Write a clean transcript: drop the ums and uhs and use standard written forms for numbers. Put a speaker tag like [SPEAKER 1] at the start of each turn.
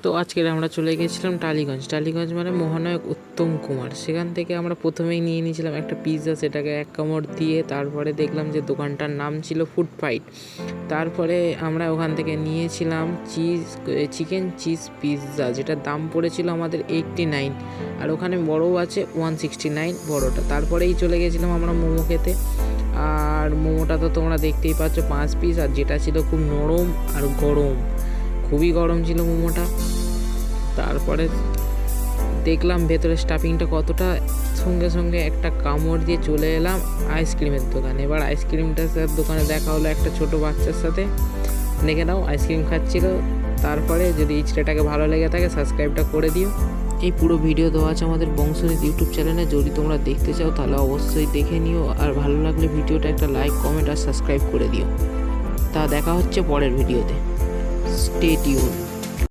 [SPEAKER 1] তো আজকের আমরা চলে গেছিলাম টালিগঞ্জ মানে মহানায়ক উত্তম কুমার। সেখান থেকে আমরা প্রথমেই নিয়ে নিয়েছিলাম একটা পিৎজা, সেটাকে এক কামড় দিয়ে তারপরে দেখলাম যে দোকানটার নাম ছিল ফুড ফাইট। তারপরে আমরা ওখান থেকে নিয়েছিলাম চিকেন চিজ পিৎজা, যেটার দাম পড়েছিল আমাদের 89, আর ওখানে বড়ও আছে 169 বড়টা। তারপরেই চলে গেছিলাম আমরা মোমো খেতে, আর মোমোটা তো তোমরা দেখতেই পাচ্ছ 5 পিস, আর যেটা ছিল খুব নরম আর গরম, খুবই গরম ছিল মোমোটা। তারপরে দেখলাম ভেতরে স্টাফিংটা কতটা, সঙ্গে সঙ্গে একটা কামড় দিয়ে চলে এলাম আইসক্রিমের দোকানে। এবার আইসক্রিমটার দোকানে দেখা হলো একটা ছোট বাচ্চার সাথে, দেখে নাও আইসক্রিম খাচ্ছিল। তারপরে যদি ইচড়াটাকে ভালো লেগে থাকে সাবস্ক্রাইবটা করে দিও। এই পুরো ভিডিও দেওয়া আছে আমাদের বংশনীতি ইউটিউব চ্যানেলে, যদি তোমরা দেখতে চাও তাহলে অবশ্যই দেখে নিও, আর ভালো লাগলে ভিডিওটা একটা লাইক, কমেন্ট আর সাবস্ক্রাইব করে দিও। তা দেখা হচ্ছে পরের ভিডিওতে, স্টে টিউন।